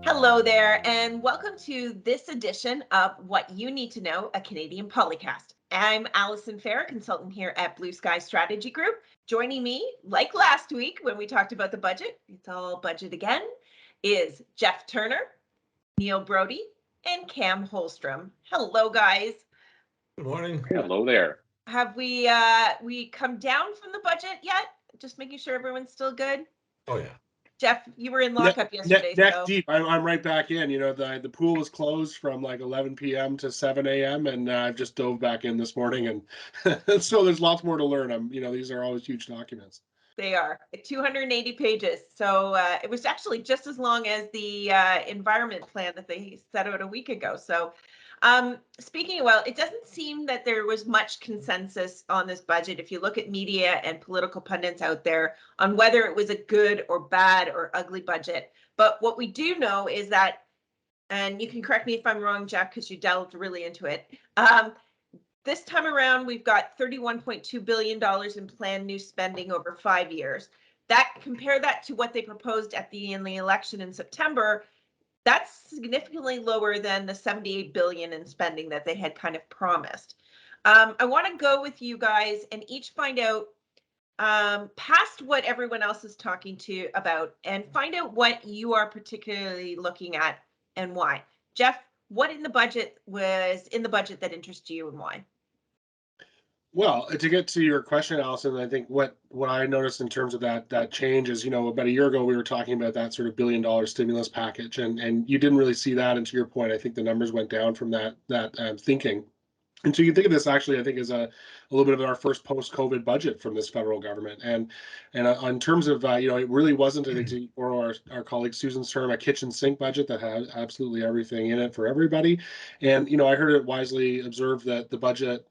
Hello there, and welcome to this edition of What You Need to Know, a Canadian Polycast. I'm Alison Fair, consultant here at Blue Sky Strategy Group. Joining me, like last week when we talked about the budget, it's all budget again, is Jeff Turner, Neil Brody, and Cam Holstrom. Hello, guys. Good morning. Hello there. Have we come down from the budget yet? Just making sure everyone's still good. Oh yeah. Jeff, you were in lockup yesterday. Neck deep. I'm right back in. You know, the pool was closed from like 11 p.m. to 7 a.m. and I've just dove back in this morning, and so there's lots more to learn. These are always huge documents. They are 280 pages. So it was actually just as long as the environment plan that they set out a week ago. So speaking of, well, it doesn't seem that there was much consensus on this budget. If you look at media and political pundits out there on whether it was a good or bad or ugly budget. But what we do know is that, and you can correct me if I'm wrong, Jeff, because you delved really into it. This time around, we've got $31.2 billion in planned new spending over 5 years. Compare that to what they proposed in the election in September. That's significantly lower than the $78 billion in spending that they had kind of promised. I want to go with you guys and each find out past what everyone else is talking to about and find out what you are particularly looking at and why. Jeff, what in the budget that interests you and why? Well, to get to your question, Allison, I think what I noticed in terms of that change is, about a year ago, we were talking about that sort of $1 billion stimulus package, and you didn't really see that. And to your point, I think the numbers went down from that thinking. And so you think of this actually, I think, as a little bit of our first post-COVID budget from this federal government. And in terms of, it really wasn't, I think, or our colleague Susan's term, a kitchen sink budget that had absolutely everything in it for everybody. And, I heard it wisely observed that the budget,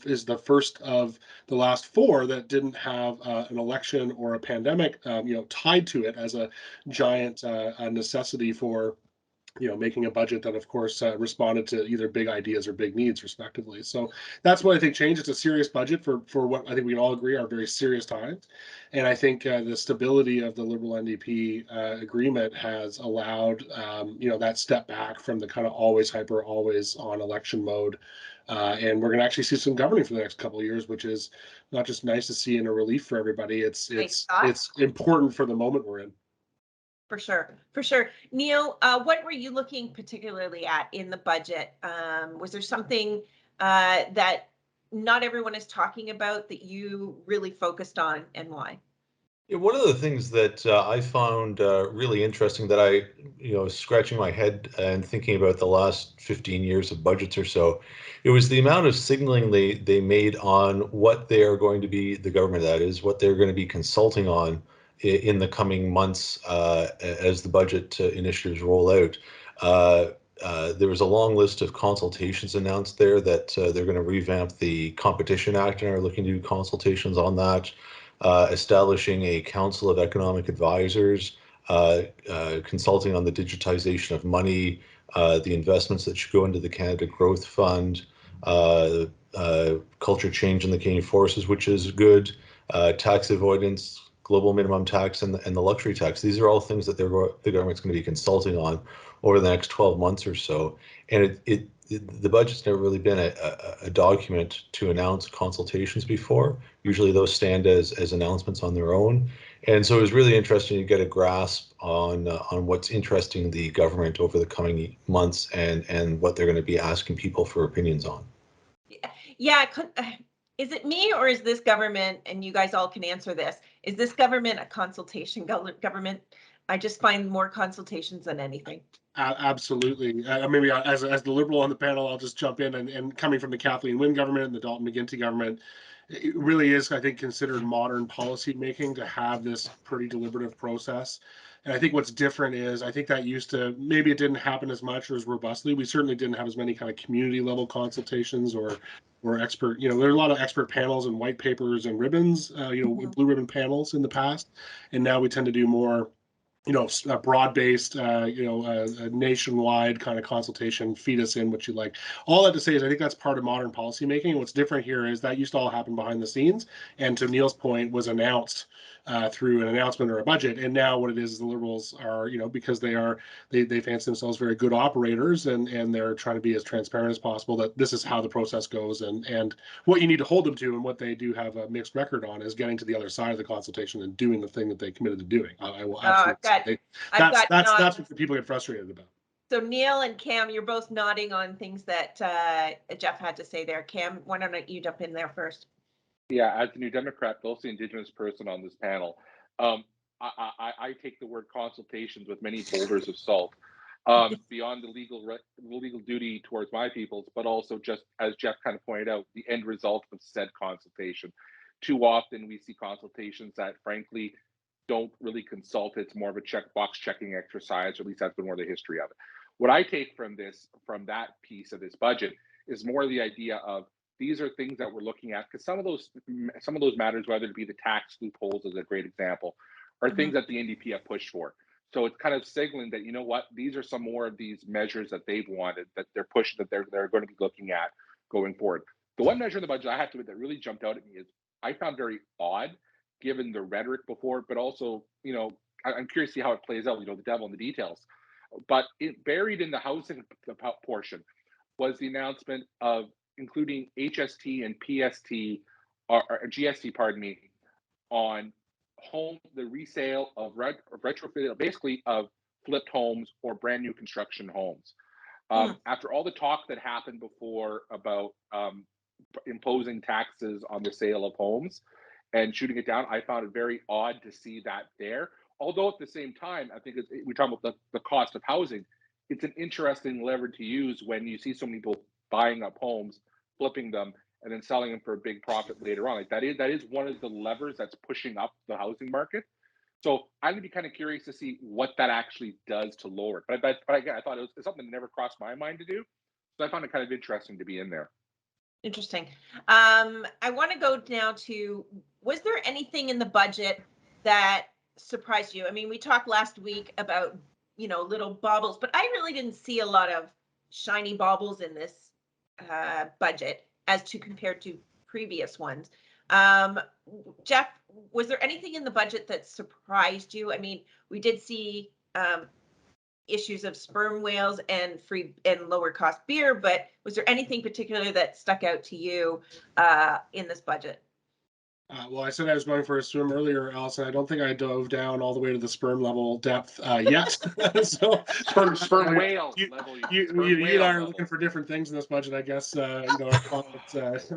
is the first of the last four that didn't have an election or a pandemic, tied to it as a giant necessity for making a budget that, of course, responded to either big ideas or big needs, respectively. So that's what I think changed. It's a serious budget for what I think we can all agree are very serious times. And I think the stability of the Liberal NDP agreement has allowed, that step back from the kind of always on election mode. And we're going to actually see some governing for the next couple of years, which is not just nice to see and a relief for everybody. It's important for the moment we're in. For sure. Neil, what were you looking particularly at in the budget? Was there something that not everyone is talking about that you really focused on, and why? Yeah, one of the things that I found really interesting that I, scratching my head and thinking about the last 15 years of budgets or so, it was the amount of signaling they made on what they are going to be, the government that is, what they're going to be consulting on in the coming months as the budget initiatives roll out. There was a long list of consultations announced there that they're going to revamp the Competition Act and are looking to do consultations on that, establishing a Council of Economic Advisors, consulting on the digitization of money, the investments that should go into the Canada Growth Fund, culture change in the Canadian Forces, which is good, tax avoidance, global minimum tax, and the luxury tax. These are all things that the government's going to be consulting on over the next 12 months or so. And the budget's never really been a document to announce consultations before. Usually those stand as announcements on their own. And so it was really interesting to get a grasp on what's interesting the government over the coming months and what they're going to be asking people for opinions on. Yeah, is it me or is this government, and you guys all can answer this, is this government a consultation government? I just find more consultations than anything. Absolutely. Maybe as the Liberal on the panel, I'll just jump in and coming from the Kathleen Wynne government and the Dalton McGuinty government, it really is, I think, considered modern policy making to have this pretty deliberative process. And I think what's different is I think that maybe it didn't happen as much or as robustly. We certainly didn't have as many kind of community level consultations or expert, there are a lot of expert panels and white papers and ribbons, blue ribbon panels in the past. And now we tend to do more a broad-based, a nationwide kind of consultation, feed us in what you like. All that to say is I think that's part of modern policymaking. And what's different here is that used to all happen behind the scenes, and to Neil's point, was announced through an announcement or a budget. And now what it is the Liberals are, because they fancy themselves very good operators, and they're trying to be as transparent as possible, that this is how the process goes, and what you need to hold them to, and what they do have a mixed record on, is getting to the other side of the consultation and doing the thing that they committed to doing. I will absolutely say that's what the people get frustrated about. So Neil and Cam, you're both nodding on things that Jeff had to say there. Cam, why don't you jump in there first? Yeah, as the New Democrat, the also Indigenous person on this panel, I take the word consultations with many boulders of salt, beyond the legal duty towards my peoples, but also, just as Jeff kind of pointed out, the end result of said consultation. Too often we see consultations that, frankly, don't really consult. It's more of a checkbox checking exercise, or at least that's been more the history of it. What I take from that piece of this budget is more the idea of, these are things that we're looking at, because some of those matters, whether it be the tax loopholes as a great example, are things that the NDP have pushed for. So it's kind of signaling that, you know what, these are some more of these measures that they've wanted, that they're pushing, that they're going to be looking at going forward. The one measure in the budget I have to admit that really jumped out at me is, I found very odd, given the rhetoric before, but also, I'm curious to see how it plays out, the devil in the details. But buried in the housing portion was the announcement of including HST and PST, or GST, pardon me, on the resale of retrofit, basically of flipped homes or brand new construction homes. After all the talk that happened before about imposing taxes on the sale of homes and shooting it down, I found it very odd to see that there. Although at the same time, I think we talk about the cost of housing. It's an interesting lever to use when you see so many people buying up homes, flipping them, and then selling them for a big profit later on. Like that is one of the levers that's pushing up the housing market. So I'm gonna be kind of curious to see what that actually does to lower it. But again, I thought it was something that never crossed my mind to do. So I found it kind of interesting to be in there. Interesting. I want to go now to, was there anything in the budget that surprised you? I mean, we talked last week about, little baubles, but I really didn't see a lot of shiny baubles in this budget as to compared to previous ones. Jeff, was there anything in the budget that surprised you? I mean, we did see issues of sperm whales and free and lower cost beer, but was there anything particular that stuck out to you in this budget? Well, I said I was going for a swim earlier, Allison. I don't think I dove down all the way to the sperm level depth yet. So sperm whale level. You and I are looking for different things in this budget, I guess. Our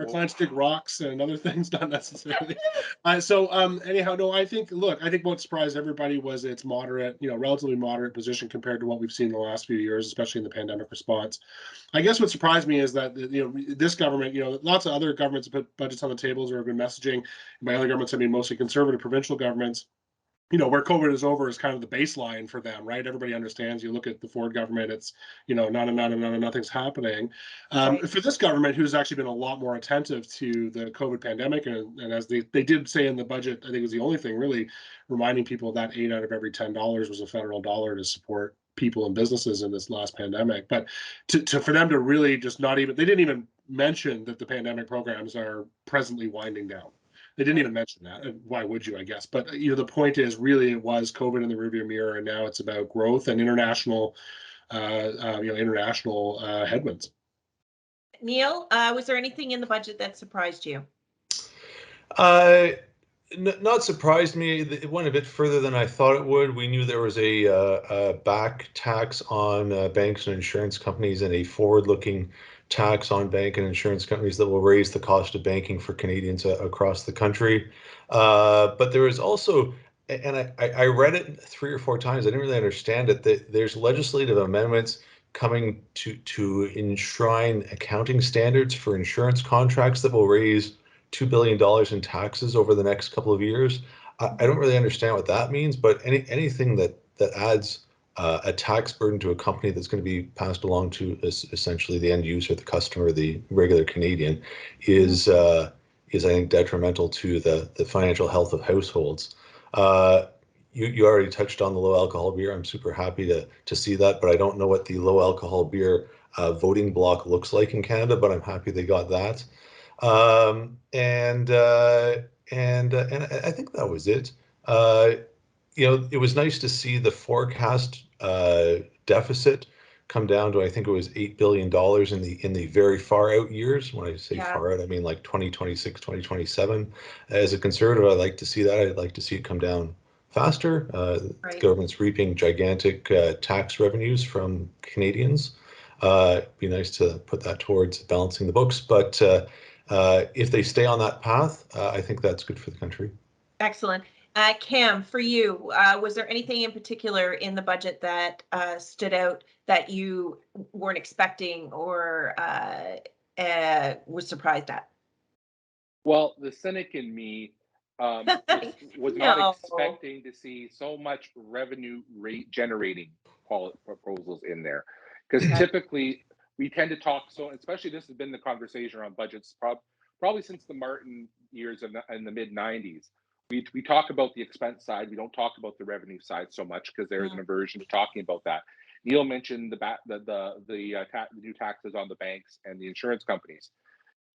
clients dig rocks and other things, not necessarily. Anyhow, no, I think what surprised everybody was its moderate, relatively moderate position compared to what we've seen in the last few years, especially in the pandemic response. I guess what surprised me is that this government, lots of other governments have put budgets on the tables or have been messaging. By other governments, I mean mostly conservative provincial governments. Where COVID is over is kind of the baseline for them, right? Everybody understands. You look at the Ford government; it's nothing's happening. Right. For this government, who's actually been a lot more attentive to the COVID pandemic, and as they did say in the budget, I think it was the only thing really reminding people that 8 out of every $10 was a federal dollar to support people and businesses in this last pandemic. But for them to really just they didn't even mention that the pandemic programs are presently winding down. They didn't even mention that. Why would you, I guess? But the point is, really, it was COVID in the rearview mirror, and now it's about growth and international headwinds. Neil, was there anything in the budget that surprised you? Not surprised me. It went a bit further than I thought it would. We knew there was a back tax on banks and insurance companies, and a forward-looking tax on bank and insurance companies that will raise the cost of banking for Canadians across the country. But there is also, and I read it 3 or 4 times, I didn't really understand it, that there's legislative amendments coming to enshrine accounting standards for insurance contracts that will raise $2 billion in taxes over the next couple of years. I don't really understand what that means, but anything that adds a tax burden to a company that's going to be passed along to essentially the end user, the customer, the regular Canadian, is I think detrimental to the financial health of households. you already touched on the low alcohol beer. I'm super happy to see that, but I don't know what the low alcohol beer voting block looks like in Canada, but I'm happy they got that. And I think that was it. It was nice to see the forecast deficit come down to, I think it was $8 billion in the very far out years. When I say Yeah. far out, I mean like 2026, 2027. As a conservative, I'd like to see that. I'd like to see it come down faster. The Right. government's reaping gigantic tax revenues from Canadians. It'd be nice to put that towards balancing the books. But if they stay on that path, I think that's good for the country. Excellent. Cam, for you, was there anything in particular in the budget that stood out that you weren't expecting or was surprised at? Well, the cynic in me was not No. expecting to see so much revenue rate generating proposals in there, because Yeah. typically we tend to talk, so especially this has been the conversation around budgets probably since the Martin years in the mid 90s. We talk about the expense side. We don't talk about the revenue side so much because there is an aversion to talking about that. Neil mentioned the new taxes on the banks and the insurance companies.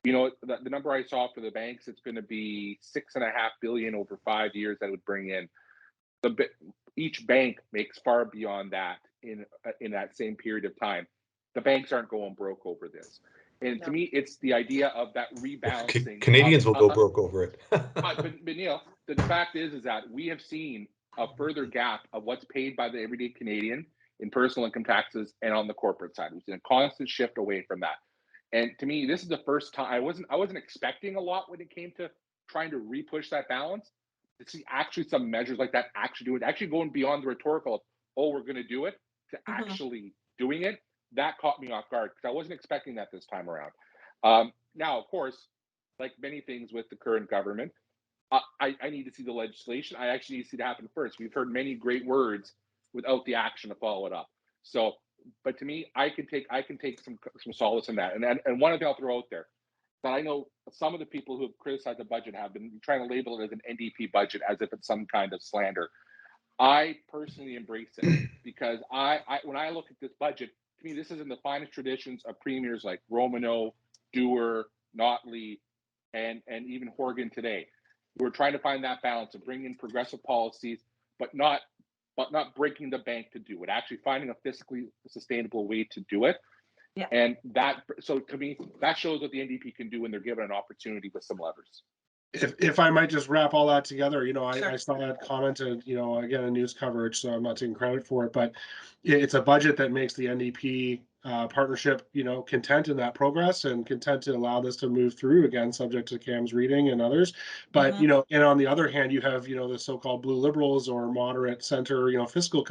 You know, the number I saw for the banks, it's going to be $6.5 billion over 5 years that would bring in. Each bank makes far beyond that in that same period of time. The banks aren't going broke over this. And to me, it's the idea of that rebalancing. Canadians will go broke over it. but Neil, the fact is that we have seen a further gap of what's paid by the everyday Canadian in personal income taxes and on the corporate side. We've seen a constant shift away from that. And to me, this is the first time I wasn't expecting a lot when it came to trying to repush that balance. To see actually some measures like that actually going beyond the rhetorical of, oh, we're going to do it, to actually doing it. That caught me off guard because I wasn't expecting that this time around. Now, of course, like many things with the current government, I need to see the legislation. I actually need to see it happen first. We've heard many great words without the action to follow it up. So, but to me, I can take some solace in that. And one thing I'll throw out there that I know some of the people who have criticized the budget have been trying to label it as an NDP budget as if it's some kind of slander. I personally embrace it because when I look at this budget, to me, this is in the finest traditions of premiers like Romano, Dewar, Notley, and even Horgan today. We're trying to find that balance of bringing in progressive policies, but not breaking the bank to do it. Actually finding a fiscally sustainable way to do it. Yeah. And so to me, that shows what the NDP can do when they're given an opportunity with some levers. If I might just wrap all that together, Sure. I saw that commented, again, in news coverage, so I'm not taking credit for it, but it's a budget that makes the NDP partnership, content in that progress and content to allow this to move through, again, subject to Cam's reading and others. But, and on the other hand, you have, the so-called blue liberals or moderate center, fiscal,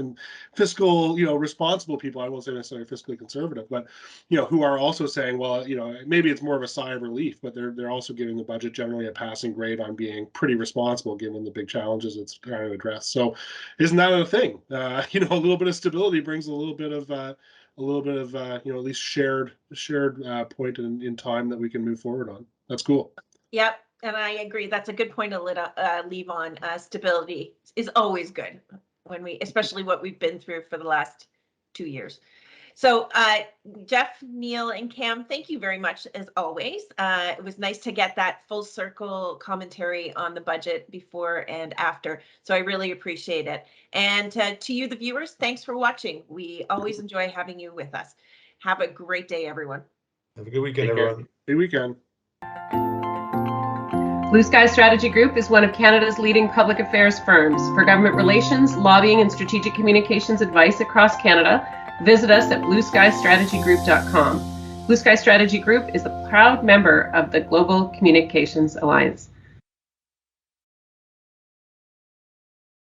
responsible people. I won't say necessarily fiscally conservative, but, who are also saying, well, maybe it's more of a sigh of relief, but they're also giving the budget generally a passing grade on being pretty responsible given the big challenges it's trying to address. So isn't that a thing? A little bit of stability brings a little bit of at least shared point in time that we can move forward on. That's cool. Yep, and I agree. That's a good point to leave on. Stability is always good especially what we've been through for the last 2 years. So Jeff, Neil, and Cam, thank you very much as always. It was nice to get that full circle commentary on the budget before and after. So I really appreciate it. And to you, the viewers, thanks for watching. We always enjoy having you with us. Have a great day, everyone. Have a good weekend, everyone. Good weekend. Blue Sky Strategy Group is one of Canada's leading public affairs firms. For government relations, lobbying, and strategic communications advice across Canada, visit us at blueskystrategygroup.com. Blue Sky Strategy Group is a proud member of the Global Communications Alliance.